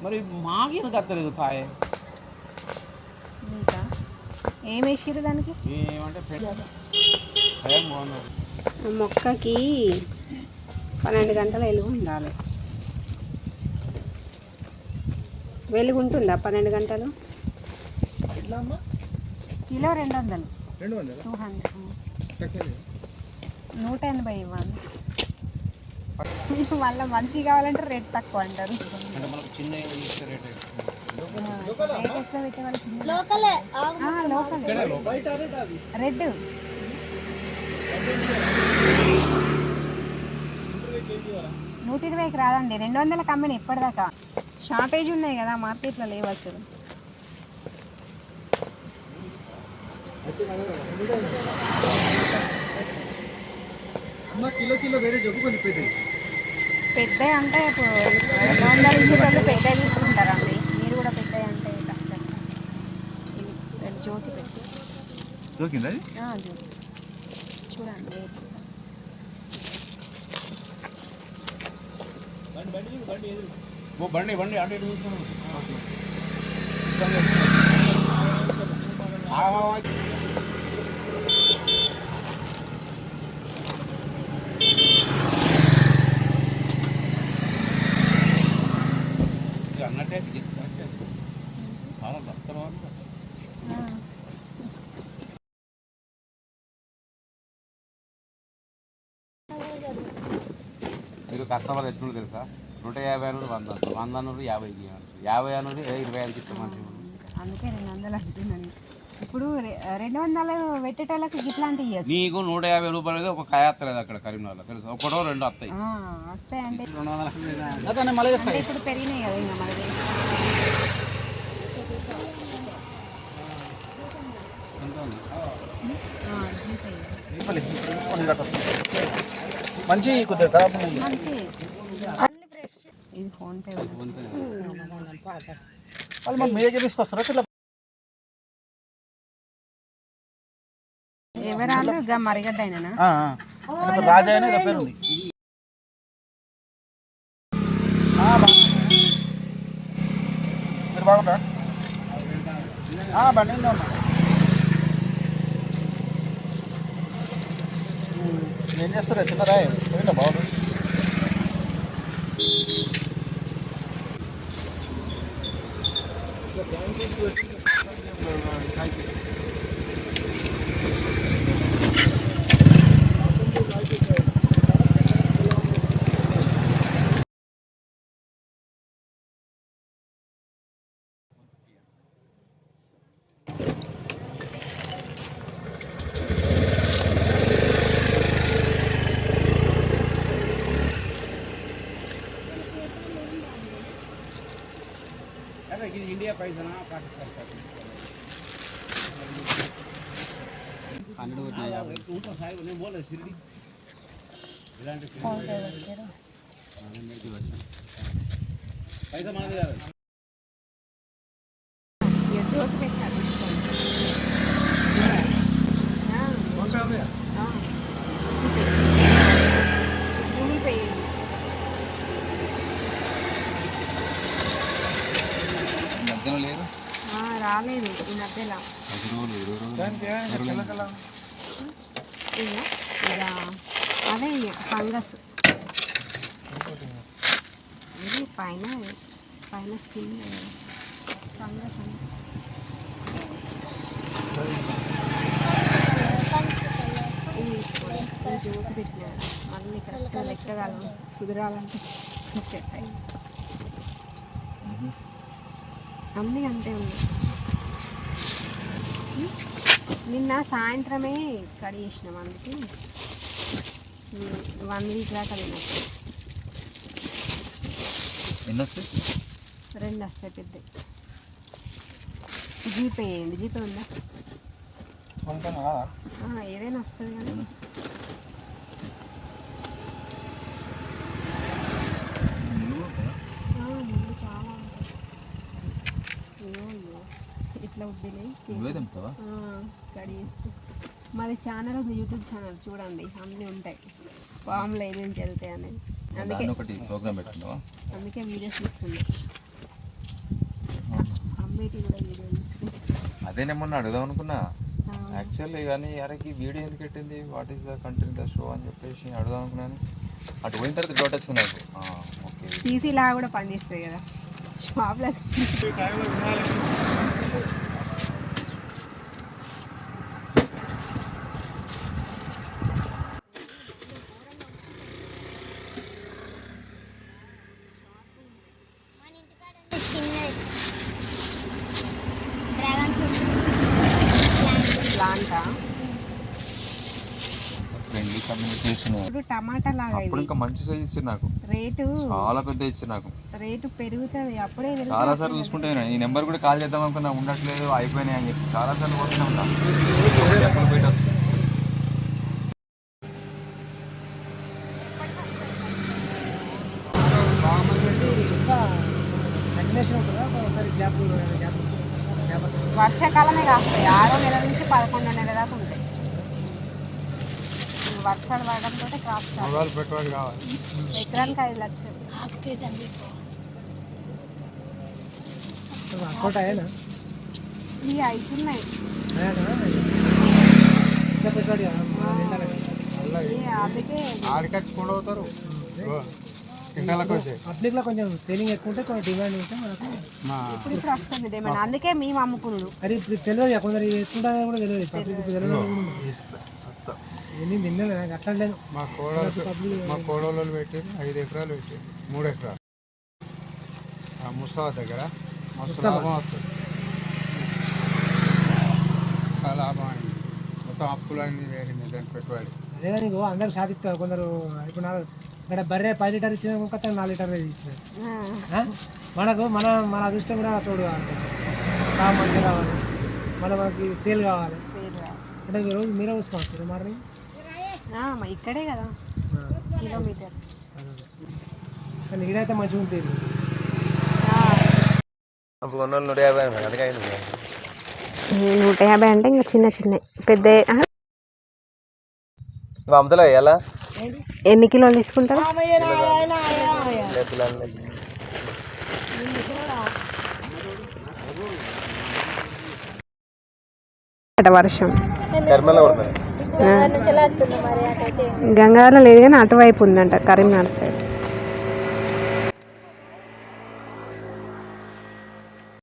మరి మాకెందుకు అత్తలేదు కాయ ఇంకా ఏం వేసిర్రు దానికి? ఏమంటే బాగున్నది. మొక్కకి 12 గంటల వెలుగు ఉండాలి. వెలుగు ఉంటుందా 12 గంటలు? కిలో 200. 180 ఇవ్వాలి. మళ్ళీ మంచిగా కావాలంటే రేట్ తక్కువ అంటారు. రెడ్ 120కి రాదండి, 200 కమ్మని ఎప్పటిదాకా. షార్టేజ్ ఉన్నాయి కదా మార్కెట్లో, లేవు అసలు. పెద్ద అంటే ఇప్పుడు 200 ఇచ్చేటప్పుడు పెద్ద తీసుకుంటారండి. మీరు కూడా పెద్ద అంటే కష్టం. ఇవి జోకి పెట్టి జోకిందా? జోకి చూడండి. బండి బండి అటు ఇటు అన్నట్టే తీసుకుంటే వస్తారు. మీరు కస్టమర్ ఎట్లు తెలుసా? 150 నుండి 100, 100 నుండి 50, 50 నుండి 20 అని చెప్తే మంచిగా. అందుకే 200 అంటున్నాను. ఇప్పుడు 200 పెట్టేటోళ్ళకి ఇట్లాంటివి ఇవ్వచ్చు. నీకు 150 రూపాయలు ఒక కాయ వస్తలేదు అక్కడ కరీంనగర్లో తెలుసా? ఒకటో రెండు వస్తాయి. వస్తాయంటే అంటే ఇప్పుడు పెరిగినాయి కదా. ఇంకా మంచి కొద్దిగా ఖరాబ్ మంచి ఇది ఫోన్పే వాళ్ళు మీ దగ్గర తీసుకొస్తారా? ఎవరాలు ఇక మరిగడ్డ అయినా రాజా అయినా పేరు ఉంది. మీరు బాగుంటారా? బండి ఉందా? ఏం చేస్తారా? చిన్నరా పోయిందా? బాగుంది. इंडिया पैसा पाकिस्तान पैसा मन రాలేదు ఈ మధ్యలో. అదే ఫంగస్ ఇది పైన స్కిన్ ఫంగస్ అని. జోకి పెట్టినారు మళ్ళీ కరెక్ట్గా లెక్కగాలం కుదరాలంటే చెప్పాయి. అన్నీ అంతే ఉంది. నిన్న సాయంత్రమే కడిగేసినాం, అందుకే 1 వీక్ దాకా తినచ్చు. ఎన్ని వస్తాయి? 2 వస్తాయి పెద్ద. జీపే వేయండి. జీపే ఉందా? ఏదైనా వస్తుంది కానీ ముందు చాలా ఇట్లా ఉద్దినాయి కడిగేస్తే. మాది ఛానల్ ఉంది, యూట్యూబ్ ఛానల్ చూడండి, అన్నీ ఉంటాయి. ఫామ్లో ఏమేమి చదువుతాయి అనేది. అందుకే వీడియోస్ తీస్తున్నాయి. బేటీ కూడా వీడియో తీసుకుంటారు. అదే నేను మొన్న అడుగుదాం అనుకున్నా యాక్చువల్లీ, కానీ అరేకి వీడియో ఎందుకు పెట్టింది, what is the content the show అని చెప్పేసి అడుగుదాం అనుకున్నాను. అటు పోయిన తర్వాత డౌట్ వచ్చింది నాకు. ఓకే, సీసీ లాగా కూడా పనిచేస్తుంది కదా షాప్లో. ప్లాంటా ఫ్రెండ్లీ కమ్యూనికేషన్. ఇప్పుడు టమాటా లాగా అప్పుడు ఇంకా మంచి సైజ్ ఇచ్చారు నాకు, రేటు చాలా పెద్ద ఇచ్చారు నాకు. రేటు పెరుగుతుంది అప్పుడే చాలా సార్లు చూసుకుంటే ఈ నెంబర్ కూడా కాల్ చేద్దాం అనుకున్నా, ఉండట్లేదు అయిపోయినాయి అని చెప్పి చాలా సార్లు పోతూనే ఉంటా. ఎప్పుడు బయట వస్తుంది. వర్షాకాలమే కాస్తాయి. 6వ నెల నుంచి 11వ నెల దాకా ఉంటాయి. వర్షాలు పడడంతో క్రాప్ పెట్టుబడి కావాలి. ఎకరానికి 5 లక్షలు. ఇవి అవుతున్నాయి. అందుకే ఆడికచ్చుకుండా అవుతారు. పబ్లిక్లో కొంచెం సేలింగ్ ఎక్కువ ఉంటే కొంచెం డిమాండ్ ఉంటే మనకు ఇప్పుడు వస్తుంది డిమాండ్. అందుకే మేము అమ్ముకున్నాడు. అది ఇప్పుడు తెలియదు, కొందరు ఎత్తుంటుందని కూడా తెలియదు. పబ్లిక్ తెలియదు. నేను తిన్నాను, నాకు అట్లా లేదు. మా కోడలు పెట్టి 5 ఎకరాలు పెట్టారు, 3 ఎకరాలు ముస్తాబా దగ్గర. మస్తు లాభం వస్తుంది, చాలా లాభం అయింది. మొత్తం అప్పులన్నీ వేరింది దానికి పెట్టుబడి. అదే నీకు అందరు సాధిస్తారు. కొందరు ఇప్పుడు ఇక్కడ బర్రె 10 లీటర్ ఇచ్చిన 4 లీటర్ ఇచ్చినారు. మనకు మన అదృష్టం కూడా తోడు కావాలి, మంచిగా రావాలి, మనకి సేల్ కావాలి. అంటే రోజు మీరే చూసుకోవచ్చు మార్నింగ్ ఇక్కడే కదా కిలోమీటర్. కానీ ఈడైతే మంచిగా ఉంటుంది. 150 అంటే ఇంకా చిన్న చిన్న పెద్ద. అమ్ముతలే ఎలా ఎన్ని కిలోలు తీసుకుంటారు? వర్షం గంగాధర లేదు కానీ అటువైపు ఉందంట, కరీంనగర్ సైడ్.